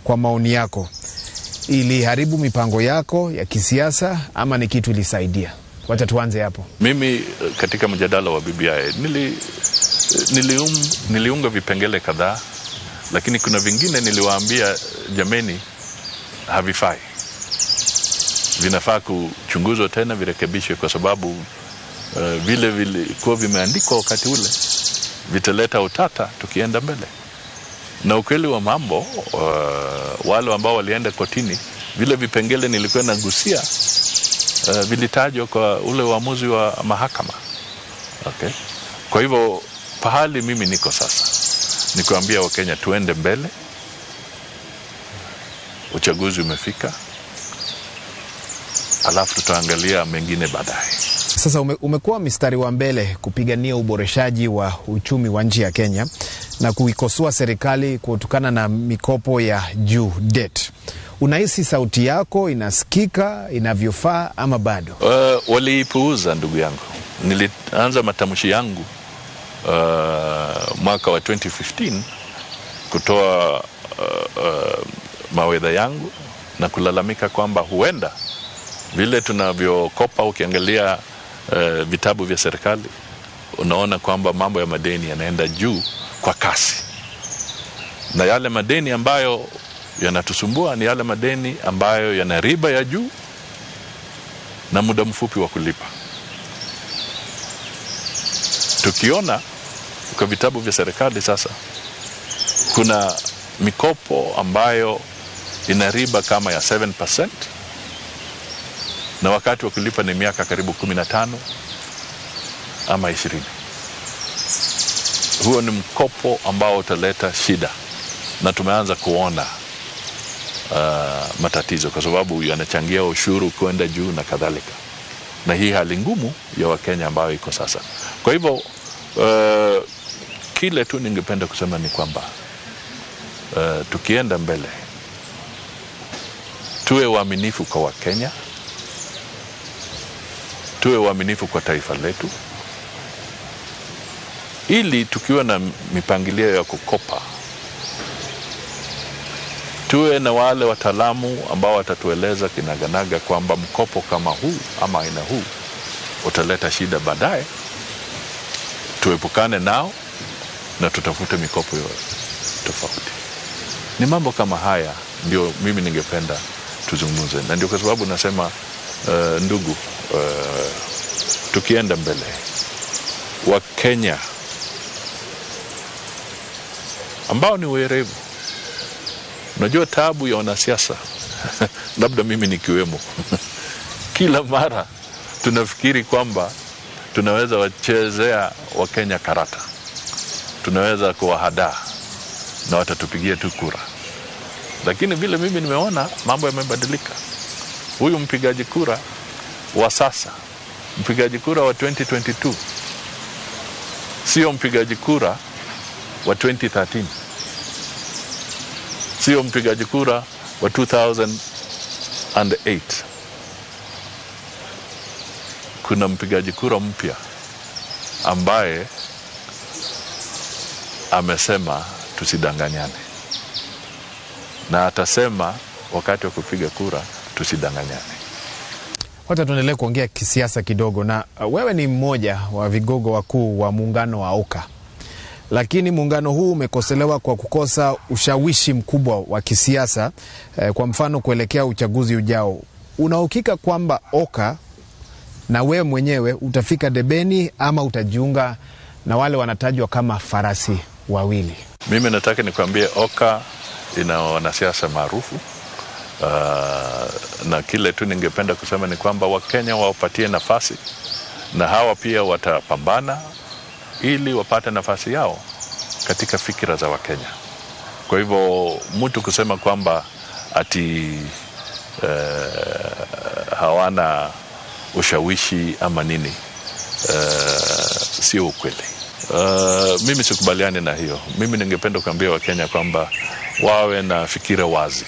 Kwa maoni yako, iliharibu mipango yako ya kisiasa ama ni kitu ilisaidia? Wacha tuanze hapo. Mimi katika mjadala wa BBI niliunga vipengele kadhaa, lakini kuna vingine niliwaambia jameni havifai. Vinafaa kuchunguzwa tena, virekebishwe, kwa sababu vile vilikuwa vimeandikwa wakati ule vitaleta utata tukienda mbele. Na ukweli wa mambo, wale ambao walienda kotini, vile vipengele nilikuwa nagusia vilitajwa kwa ule uamuzi wa mahakama. Okay. Kwa hivyo pahali mimi niko sasa ni kuambia Wakenya tuende mbele. Uchaguzi umefika, alafu tutaangalia mengine baadaye. Sasa umekuwa mstari wa mbele kupigania uboreshaji wa uchumi wa nchi ya Kenya na kuikosoa serikali kutokana na mikopo ya juu, debt. Unahisi sauti yako inasikika inavyofaa ama bado? Waliipuuza ndugu yangu. Nilianza matamshi yangu mwaka wa 2015 kutoa mawedha yangu na kulalamika kwamba huenda vile tunavyokopa, ukiangalia vitabu vya serikali unaona kwamba mambo ya madeni yanaenda juu kwa kasi. Na yale madeni ambayo yanatusumbua ni yale madeni ambayo yana riba ya juu na muda mfupi wa kulipa. Tukiona kwa vitabu vya serikali sasa kuna mikopo ambayo ina riba kama ya 7% na wakati wa kulipa ni miaka karibu 15 ama 20. Huo ni mkopo ambao utaleta shida, na tumeanza kuona matatizo kwa sababu yanachangia ushuru kwenda juu na kadhalika. Na hii hali ngumu ya Wakenya ambayo iko sasa. Kwa hivyo kile tu ningependa kusema ni kwamba tukienda mbele tuwe waaminifu kwa Wakenya, tuwe waaminifu kwa taifa letu, ili tukiwa na mipangilio ya kukopa tuwe na wale wataalamu ambao watatueleza kinaganaga kwamba mkopo kama huu ama aina huu utaleta shida baadaye. Tuepukane nao na tutafute mikopo tofauti. Ni mambo kama haya ndio mimi ningependa tuzungumze, na ndio kwa sababu nasema ndugu, tukienda mbele Wakenya ambao ni werevu. Unajua taabu ya wanasiasa labda mimi nikiwemo kila mara tunafikiri kwamba tunaweza wachezea Wakenya karata, tunaweza kuwahadaa na watatupigia tu kura. Lakini vile mimi nimeona mambo yamebadilika. Huyu mpigaji kura wa sasa, mpigaji kura wa 2022 sio mpigaji kura wa 2013, sio mpigaji kura wa 2008. Kuna mpigaji kura mpya ambaye amesema tusidanganyane, na atasema wakati wa kupiga kura tusidanganyane. Wacha tuendelee kuongea kisiasa kidogo. Na wewe ni mmoja wa vigogo wakuu wa muungano wa OKA, lakini muungano huu umekoselewa kwa kukosa ushawishi mkubwa wa kisiasa, kwa mfano kuelekea uchaguzi ujao. Unahakika kwamba OKA na wewe mwenyewe utafika debeni ama utajiunga na wale wanatajwa kama farasi wawili? Mimi nataka nikwambie OKA ina wanasiasa maarufu, na kile tu ningependa kusema ni kwamba Wakenya wapatie nafasi, na hawa pia watapambana ili wapate nafasi yao katika fikira za Wakenya. Kwa hivyo mtu kusema kwamba ati hawana ushawishi ama nini, sio ukweli. Mimi sikubaliani na hiyo. Mimi ningependa kuambia Wakenya kwamba wawe na fikira wazi,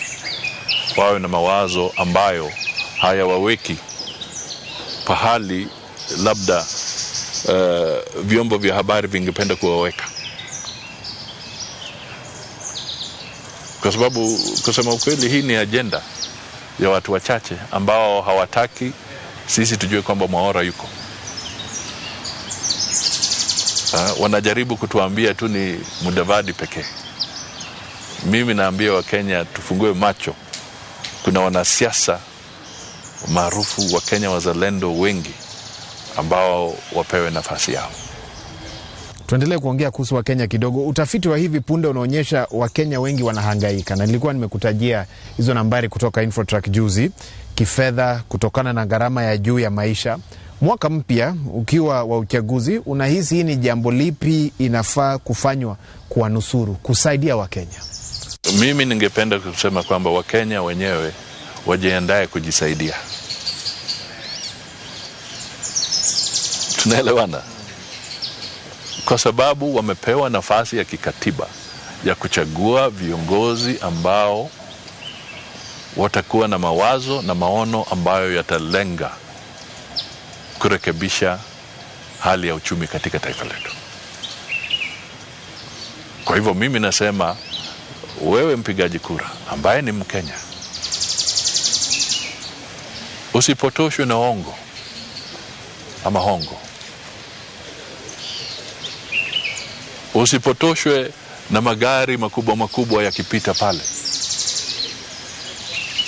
wawe na mawazo ambayo hayawaweki pahali labda vyombo vya habari vingependa kuwaweka. Kwa sababu kusema ukweli, hii ni agenda ya watu wachache ambao hawataki sisi tujue kwamba Mwaura yuko. Wanajaribu kutuambia tu ni Mudavadi pekee. Mimi naambia Wakenya tufungue macho. Kuna wanasiasa maarufu wa Kenya wazalendo wengi ambao wapewe nafasi yao. Tuendelee kuongea kuhusu Wakenya kidogo. Utafiti wa hivi punde unaonyesha Wakenya wengi wanahangaika, na nilikuwa nimekutajia hizo nambari kutoka Infotrack juzi, kifedha kutokana na gharama ya juu ya maisha. Mwaka mpya ukiwa wa uchaguzi, unahisi hii ni jambo lipi inafaa kufanywa kuwanusuru, kusaidia Wakenya? Mimi ningependa kusema kwamba Wakenya wenyewe wajiandae kujisaidia. Tunaelewana? Kwa sababu wamepewa nafasi ya kikatiba ya kuchagua viongozi ambao watakuwa na mawazo na maono ambayo yatalenga kurekebisha hali ya uchumi katika taifa letu. Kwa hivyo mimi nasema, wewe mpigaji kura ambaye ni Mkenya, usipotoshwe na ongo ama hongo. Usipotoshwe na magari makubwa makubwa yakipita pale,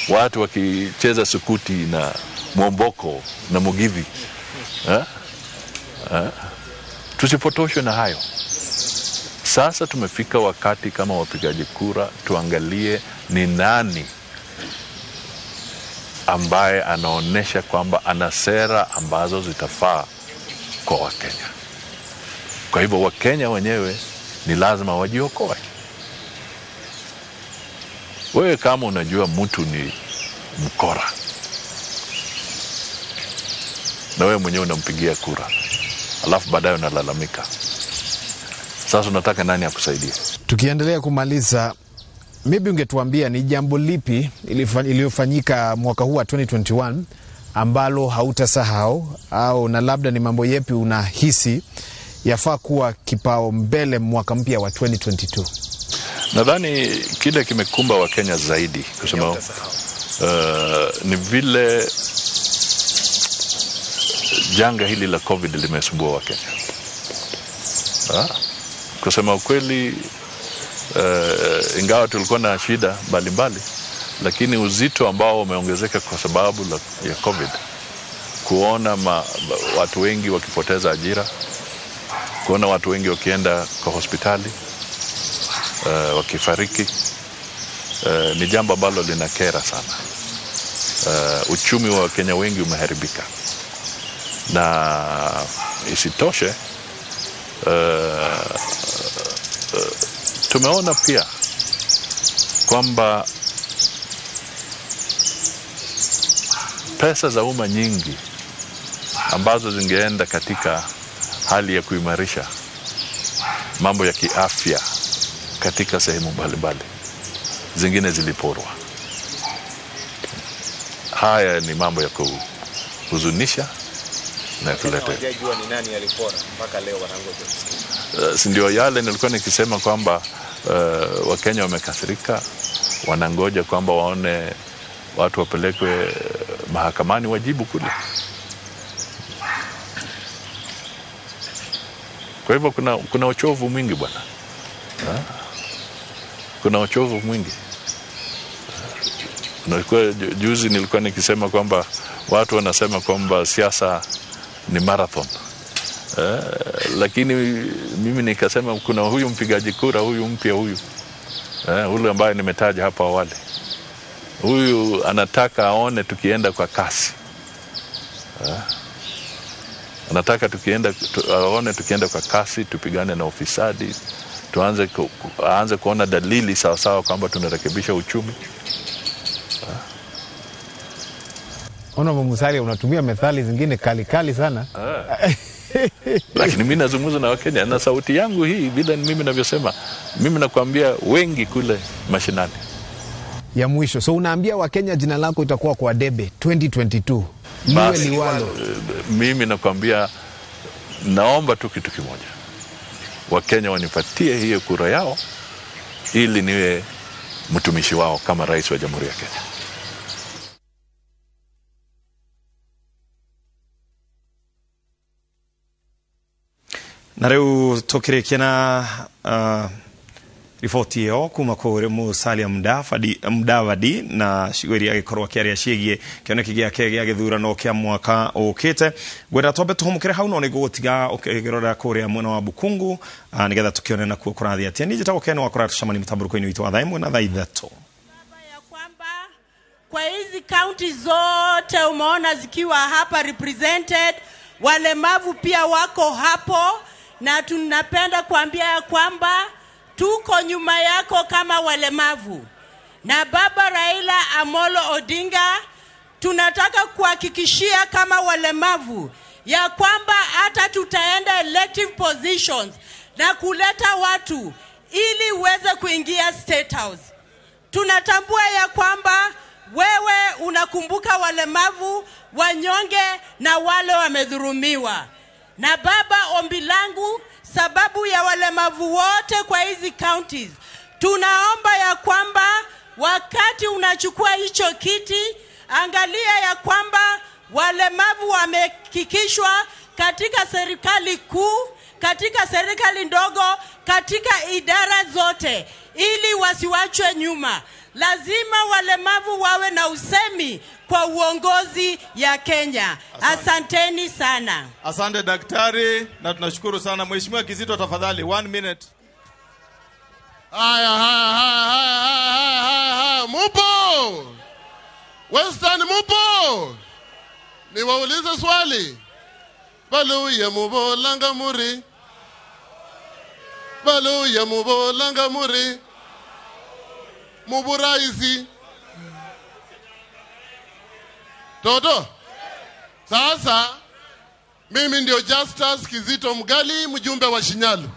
watu wakicheza sukuti na mwomboko na mugithi. Tusipotoshwe na hayo. Sasa tumefika wakati kama wapigaji kura tuangalie ni nani ambaye anaonesha kwamba ana sera ambazo zitafaa kwa Wakenya. Kwa hivyo Wakenya wenyewe ni lazima wajiokoe. Wewe kama unajua mtu ni mkora na wewe mwenyewe unampigia kura, alafu baadaye unalalamika, sasa unataka nani akusaidie? Tukiendelea kumaliza, maybe ungetuambia ni jambo lipi iliyofanyika mwaka huu wa 2021 ambalo hautasahau, au na labda ni mambo yepi unahisi yafaa kuwa kipao mbele mwaka mpya wa 2022? Nadhani kile kimekumba Wakenya zaidi kusema ni vile janga hili la COVID limesumbua Wakenya. Kusema ukweli, ingawa tulikuwa na shida mbalimbali, lakini uzito ambao umeongezeka kwa sababu ya COVID, kuona watu wengi wakipoteza ajira, kuona watu wengi wakienda kwa hospitali wakifariki, ni jambo ambalo linakera sana. Uchumi wa Wakenya wengi umeharibika, na isitoshe tumeona pia kwamba pesa za umma nyingi ambazo zingeenda katika hali ya kuimarisha mambo ya kiafya katika sehemu mbalimbali, zingine ziliporwa. Haya ni mambo ya kuhuzunisha na kuleta. Hawajajua ni nani alipora mpaka leo wanangoja kusikia. Si ndio yale nilikuwa nikisema kwamba Wakenya wamekasirika, wanangoja kwamba waone watu wapelekwe mahakamani wajibu kule. Kwa hivyo kuna uchovu mwingi bwana. Kuna uchovu mwingi. Juzi nilikuwa nikisema kwamba watu wanasema kwamba siasa ni marathon. Lakini mimi nikasema kuna huyu mpigaji kura, huyu mpya huyu. Ule ambaye nimetaja hapa awali. Huyu anataka aone tukienda kwa kasi. Anataka aone tukienda kwa kasi, tupigane na ufisadi, aanze kuona dalili sawa sawa kwamba tunarekebisha uchumi. Ona Musalia, unatumia methali zingine kali sana. Lakini mimi nazungumza na Wakenya na sauti yangu hii, bila mimi ninavyosema, mimi nakwambia wengi kule mashinani. Ya mwisho, so unaambia Wakenya jina lako itakuwa kwa debe 2022. Liwe liwalo. Mimi nakwambia, naomba tu kitu kimoja. Wakenya wanipatie hiyo kura yao ili niwe mtumishi wao kama rais wa Jamhuri ya Kenya. Na rĩu tũkĩrĩkia na riboti ĩyo kuma kũrĩ Musalia Mudavadi na cigwĩri agĩkorwo kĩarĩa ciĩgiĩ kĩoneki gĩake gĩa gĩthurano kĩa mwaka ũkĩte. Ngwenda twambe tũhũmũkĩre hau no nĩguo gũtiga ũkĩrora kũrĩa mwena wa Bukungu nĩgetha tũkĩone nakuo kũrathiĩ atĩa. Niĩ njĩtagwo Ken wakora tũcemani mũtambũrũko-inĩ witũ wa thaa ĩmwe na thaa ithatũ. Ya kwamba kwa hizi county zote umeona zikiwa hapa represented, walemavu pia wako hapo, na tunapenda kuambia ya kwamba tuko nyuma yako kama walemavu. Na Baba Raila Amolo Odinga, tunataka kuhakikishia kama walemavu ya kwamba hata tutaenda elective positions na kuleta watu ili uweze kuingia State House. Tunatambua ya kwamba wewe unakumbuka walemavu, wanyonge na wale wamedhulumiwa. Na Baba, ombi langu sababu ya walemavu wote kwa hizi counties, tunaomba ya kwamba wakati unachukua hicho kiti, angalia ya kwamba walemavu wamehakikishwa katika serikali kuu, katika serikali ndogo, katika idara zote, ili wasiwachwe nyuma. Lazima walemavu wawe na usemi kwa uongozi ya Kenya. Asanteni sana. Asante daktari, na tunashukuru sana. Mheshimiwa Kizito tafadhali 1 minute. Haya, mupo Western, mupo. Niwaulize swali. Baluya mubolanga muri, baluya mubolanga muri, muburaisi Toto. Sasa mimi ndio Justus Kizito Mgali, mjumbe wa Shinyalu,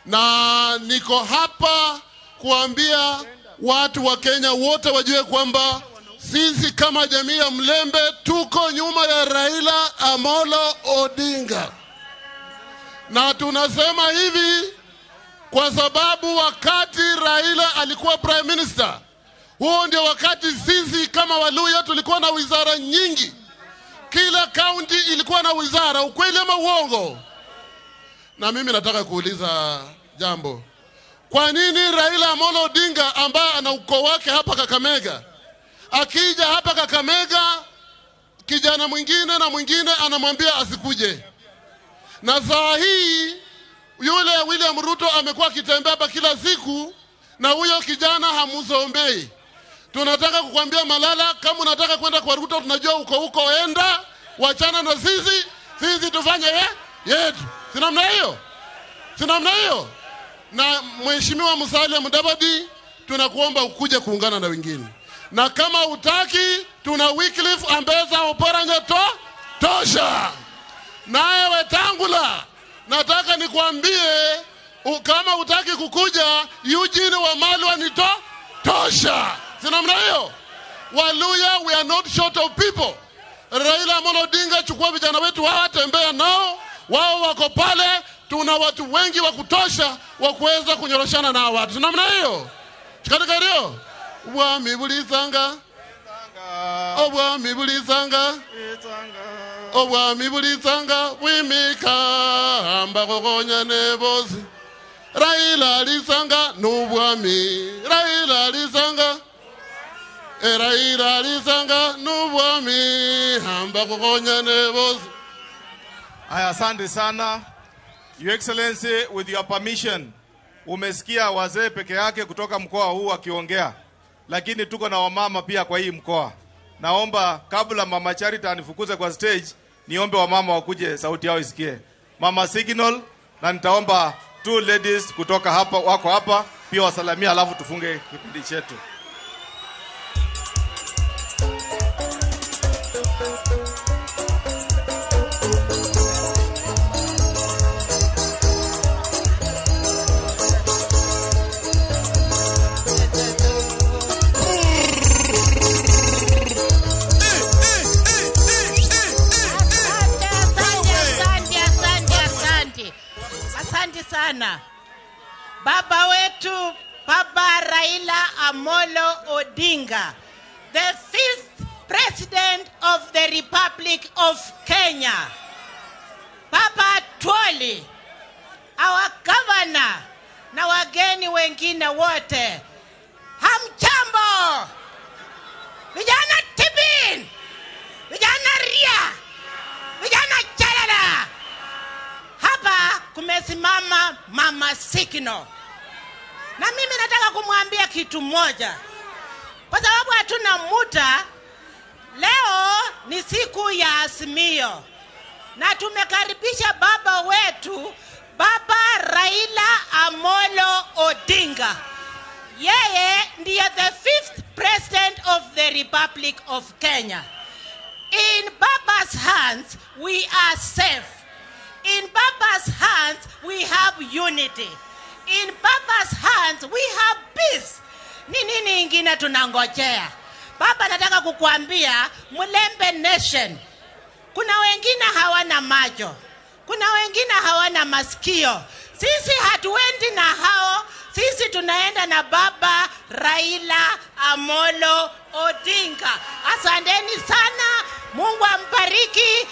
na niko hapa kuambia watu wa Kenya wote wajue kwamba sisi kama jamii ya Mlembe tuko nyuma ya Raila Amolo Odinga. Na tunasema hivi kwa sababu wakati Raila alikuwa prime minister, huo ndio wakati sisi kama Waluya tulikuwa na wizara nyingi. Kila county ilikuwa na wizara, ukweli ama uongo? Na mimi nataka kuuliza jambo. Kwa nini Raila Amolo Odinga ambaye ana ukoo wake hapa Kakamega, akija hapa Kakamega kijana mwingine na mwingine anamwambia asikuje? Na saa hii yule William Ruto amekuwa akitembea hapa kila siku na huyo kijana hamuzombei. Tunataka kukwambia Malala, kama unataka kwenda kwa Ruto tunajua uko enda, wachana na sisi tufanye yetu. Sinamna hiyo. Na Mheshimiwa Musalia Mudavadi, tunakuomba ukuje kuungana na wengine. Na kama utaki, tuna Wycliffe Ambeza Oparanya tosha. Naye Wetangula, nataka nikuambie kama utaki kukuja, Eugene Wamalwa ni tosha. Sinamna hiyo. Waluya, we are not short of people. Raila Amolo Odinga, chukua vijana wetu hawa, tembea nao, wao wako pale. Tuna watu wengi wa kutosha wa kuweza kunyoroshana na watu. Sinamna hiyo. Chikatika hiyo. Wami bulizanga, wami bulizanga, wimika ambakokonya nebozi. Raila alisanga nubwami, Raila alisanga nubwami ambakokonya nebozi. Aya, asante sana. Your Excellency, with your permission, umesikia wazee peke yake kutoka mkoa huu wakiongea, lakini tuko na wamama pia kwa hii mkoa. Naomba kabla Mama Charity anifukuze kwa stage, niombe wamama wakuje sauti yao isikie. Mama Signal, na nitaomba 2 ladies kutoka hapa wako hapa pia wasalamia, alafu tufunge kipindi chetu. Asante sana. Baba wetu Baba Raila Amolo Odinga, the 5th President of the Republic of Kenya. Baba Twoli, our governor, na wageni wengine wote. Hamjambo. Vijana Tibin, vijana Ria, vijana Chalala. Hapa kumesimama Mama Sikino. Na mimi nataka kumwambia kitu moja. Kwa sababu hatuna muda, leo ni siku ya Azimio. Na tumekaribisha baba wetu, Baba Raila Amolo Odinga. Yeye ndiye the 5th President of the Republic of Kenya. In Baba's hands, we are safe. In Baba's hands, we have unity. In Baba's hands, we have peace. Nini ingine tunangojea? Baba, nataka kukuambia, Mulembe Nation, kuna wengine hawana macho. Kuna wengine hawana masikio. Sisi hatuendi na hao. Sisi tunaenda na Baba Raila Amolo Odinga. Asanteni sana. Mungu ambariki.